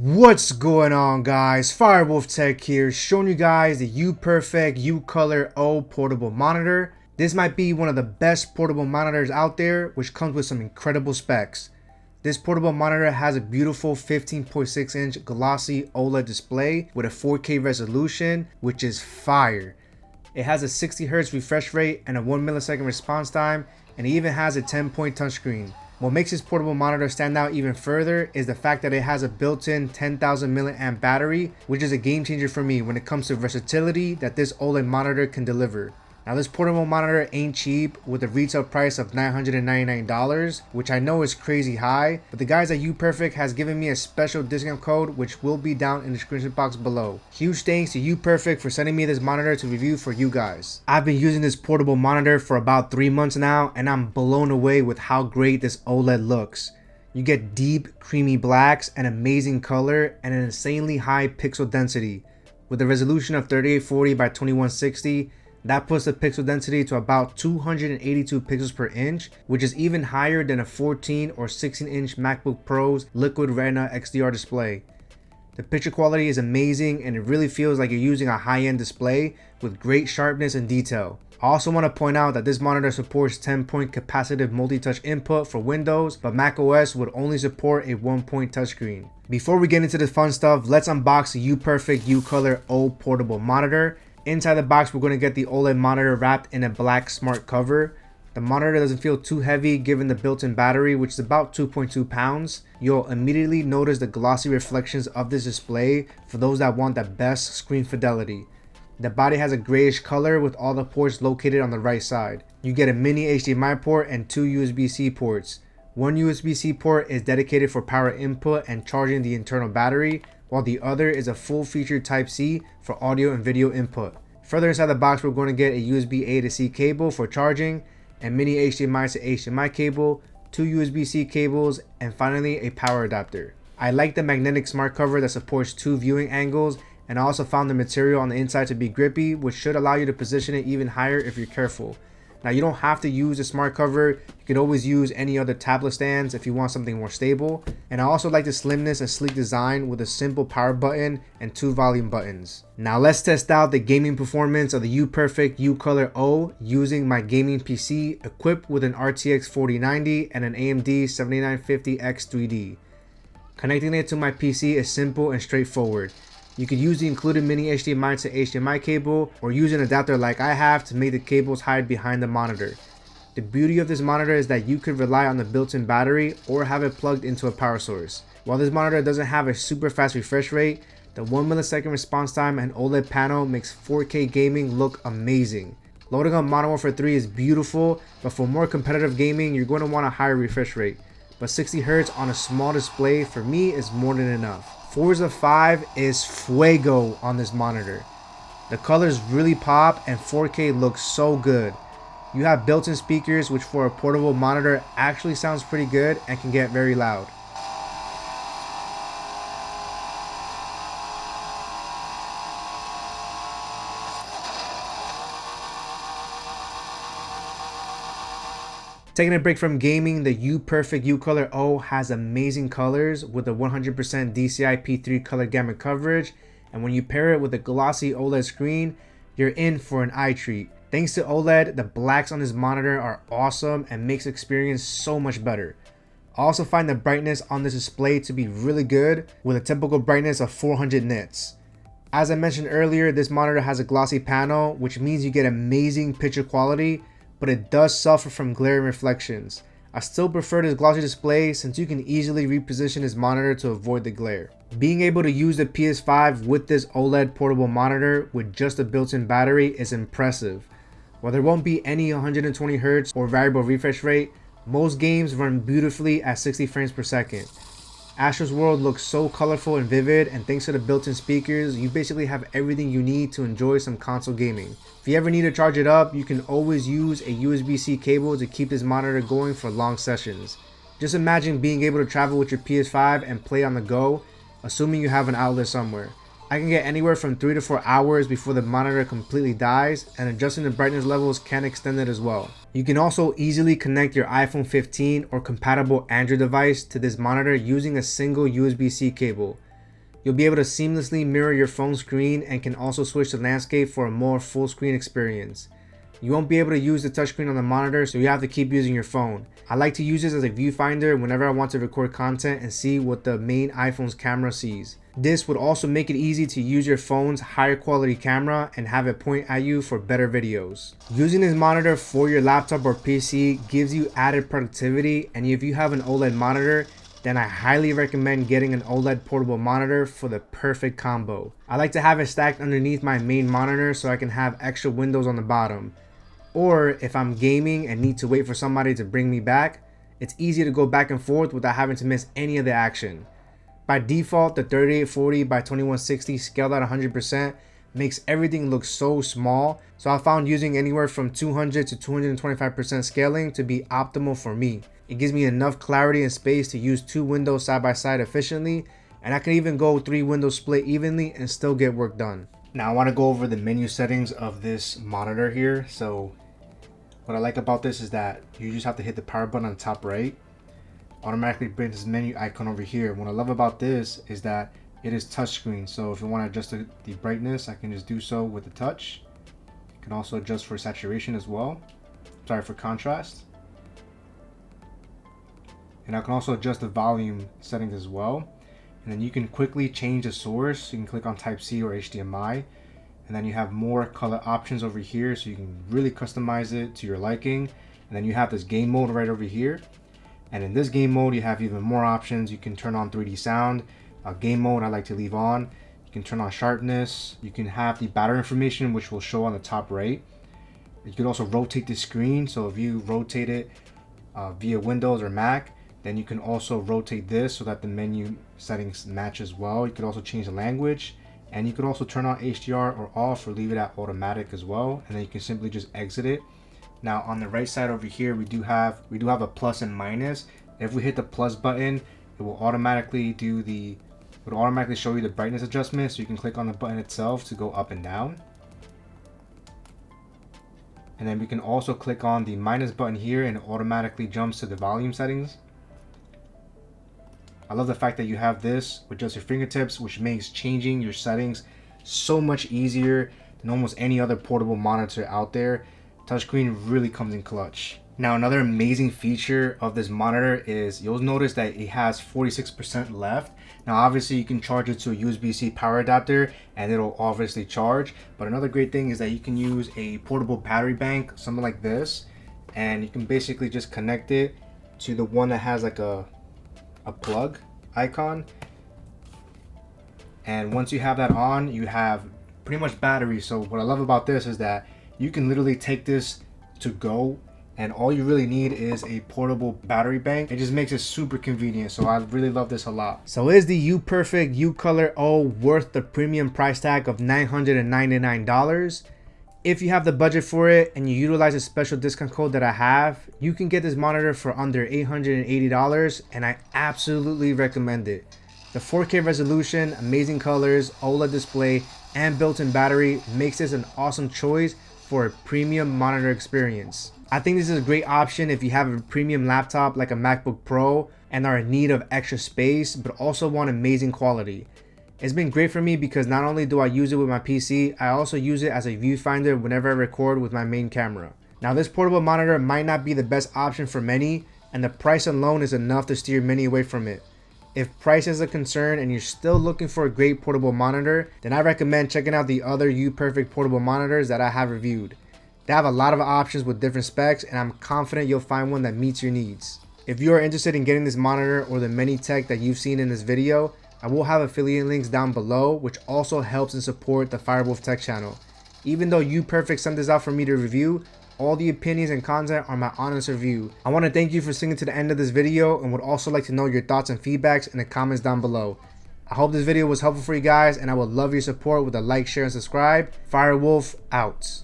What's going on, guys? Firewolf Tech here, showing you guys the UPERFECT UColor O portable monitor. This might be one of the best portable monitors out there, which comes with some incredible specs. This portable monitor has a beautiful 15.6 inch glossy OLED display with a 4K resolution, which is fire. It has a 60 Hz refresh rate and a 1 millisecond response time, and it even has a 10-point touchscreen. What makes this portable monitor stand out even further is the fact that it has a built-in 10,000 mAh battery, which is a game changer for me when it comes to versatility that this OLED monitor can deliver. Now, this portable monitor ain't cheap, with a retail price of $999, which I know is crazy high, but the guys at UPERFECT has given me a special discount code, which will be down in the description box below. Huge thanks to UPERFECT for sending me this monitor to review for you guys. I've been using this portable monitor for about 3 months now, and I'm blown away with how great this OLED looks. You get deep, creamy blacks, an amazing color, and an insanely high pixel density. With a resolution of 3840 by 2160, that puts the pixel density to about 282 pixels per inch, which is even higher than a 14 or 16 inch MacBook Pro's Liquid Retina XDR display. The picture quality is amazing, and it really feels like you're using a high-end display with great sharpness and detail. I also want to point out that this monitor supports 10-point capacitive multi-touch input for Windows, but macOS would only support a 1-point touchscreen. Before we get into the fun stuff, let's unbox the UPERFECT UColor O portable monitor. Inside the box, we're going to get the OLED monitor wrapped in a black smart cover. The monitor doesn't feel too heavy given the built-in battery, which is about 2.2 pounds. You'll immediately notice the glossy reflections of this display for those that want the best screen fidelity. The body has a grayish color with all the ports located on the right side. You get a mini HDMI port and 2 USB-C ports. One USB-C port is dedicated for power input and charging the internal battery, while the other is a full-featured Type-C for audio and video input. Further inside the box, we're going to get a USB A to C cable for charging, a mini HDMI to HDMI cable, 2 USB-C cables, and finally a power adapter. I like the magnetic smart cover that supports 2 viewing angles, and I also found the material on the inside to be grippy, which should allow you to position it even higher if you're careful. Now, you don't have to use a smart cover. You can always use any other tablet stands if you want something more stable. And I also like the slimness and sleek design with a simple power button and 2 volume buttons. Now let's test out the gaming performance of the UPERFECT UColor O using my gaming PC equipped with an RTX 4090 and an AMD 7950X3D. Connecting it to my PC is simple and straightforward. You could use the included mini HDMI to HDMI cable, or use an adapter like I have to make the cables hide behind the monitor. The beauty of this monitor is that you could rely on the built-in battery or have it plugged into a power source. While this monitor doesn't have a super fast refresh rate, the 1 millisecond response time and OLED panel makes 4K gaming look amazing. Loading up Modern Warfare 3 is beautiful, but for more competitive gaming, you're going to want a higher refresh rate. But 60 Hz on a small display for me is more than enough. Forza 5 is fuego on this monitor. The colors really pop and 4K looks so good. You have built-in speakers, which for a portable monitor actually sounds pretty good and can get very loud. Taking a break from gaming, the UPERFECT UColor O has amazing colors with a 100% DCI P3 color gamut coverage, and when you pair it with a glossy OLED screen, you're in for an eye treat. Thanks to OLED, the blacks on this monitor are awesome and makes the experience so much better. I also find the brightness on this display to be really good, with a typical brightness of 400 nits. As I mentioned earlier, this monitor has a glossy panel, which means you get amazing picture quality, but it does suffer from glare and reflections. I still prefer this glossy display since you can easily reposition this monitor to avoid the glare. Being able to use the PS5 with this OLED portable monitor with just a built-in battery is impressive. While there won't be any 120 Hz or variable refresh rate, most games run beautifully at 60 frames per second. Astro's World looks so colorful and vivid, and thanks to the built-in speakers, you basically have everything you need to enjoy some console gaming. If you ever need to charge it up, you can always use a USB-C cable to keep this monitor going for long sessions. Just imagine being able to travel with your PS5 and play on the go, assuming you have an outlet somewhere. I can get anywhere from 3 to 4 hours before the monitor completely dies, and adjusting the brightness levels can extend it as well. You can also easily connect your iPhone 15 or compatible Android device to this monitor using a single USB-C cable. You'll be able to seamlessly mirror your phone screen and can also switch to landscape for a more full screen experience. You won't be able to use the touchscreen on the monitor, so you have to keep using your phone. I like to use this as a viewfinder whenever I want to record content and see what the main iPhone's camera sees. This would also make it easy to use your phone's higher quality camera and have it point at you for better videos. Using this monitor for your laptop or PC gives you added productivity, and if you have an OLED monitor, then I highly recommend getting an OLED portable monitor for the perfect combo. I like to have it stacked underneath my main monitor so I can have extra windows on the bottom. Or if I'm gaming and need to wait for somebody to bring me back, it's easy to go back and forth without having to miss any of the action. By default, the 3840 by 2160 scaled at 100% makes everything look so small, so I found using anywhere from 200 to 225% scaling to be optimal for me. It gives me enough clarity and space to use 2 windows side by side efficiently, and I can even go 3 windows split evenly and still get work done. Now I want to go over the menu settings of this monitor here. So what I like about this is that you just have to hit the power button on the top right. Automatically brings this menu icon over here. What I love about this is that it is touchscreen. So if you want to adjust the brightness, I can just do so with the touch. You can also adjust for saturation as well. Sorry, for contrast. And I can also adjust the volume settings as well. And then you can quickly change the source. You can click on Type-C or HDMI. And then you have more color options over here, so you can really customize it to your liking. And then you have this game mode right over here. And in this game mode, you have even more options. You can turn on 3D sound. Game mode I like to leave on. You can turn on sharpness. You can have the battery information, which will show on the top right. You can also rotate the screen. So if you rotate it via Windows or Mac, then you can also rotate this so that the menu settings match as well. You could also change the language, and you could also turn on HDR or off or leave it at automatic as well. And then you can simply just exit it. Now on the right side over here, we do have a plus and minus. If we hit the plus button, it will automatically show you the brightness adjustment. So you can click on the button itself to go up and down. And then we can also click on the minus button here and it automatically jumps to the volume settings. I love the fact that you have this with just your fingertips, which makes changing your settings so much easier than almost any other portable monitor out there. Touchscreen really comes in clutch. Now another amazing feature of this monitor is you'll notice that it has 46% left. Now obviously you can charge it to a USB-C power adapter and it'll obviously charge. But another great thing is that you can use a portable battery bank, something like this, and you can basically just connect it to the one that has like a plug icon, and once you have that on, you have pretty much battery. So what I love about this is that you can literally take this to go, and all you really need is a portable battery bank. It just makes it super convenient, so I really love this a lot. So is the UPERFECT UColor O worth the premium price tag of $999? If you have the budget for it and you utilize a special discount code that I have, you can get this monitor for under $880, and I absolutely recommend it. The 4K resolution, amazing colors, OLED display, and built-in battery makes this an awesome choice for a premium monitor experience. I think this is a great option if you have a premium laptop like a MacBook Pro and are in need of extra space but also want amazing quality. It's been great for me because not only do I use it with my PC, I also use it as a viewfinder whenever I record with my main camera. Now this portable monitor might not be the best option for many, and the price alone is enough to steer many away from it. If price is a concern and you're still looking for a great portable monitor, then I recommend checking out the other UPERFECT portable monitors that I have reviewed. They have a lot of options with different specs, and I'm confident you'll find one that meets your needs. If you are interested in getting this monitor or the many tech that you've seen in this video, I will have affiliate links down below, which also helps and support the Firewolf Tech channel. Even though UPERFECT sent this out for me to review, all the opinions and content are my honest review. I want to thank you for sticking to the end of this video and would also like to know your thoughts and feedbacks in the comments down below. I hope this video was helpful for you guys, and I would love your support with a like, share, and subscribe. Firewolf out.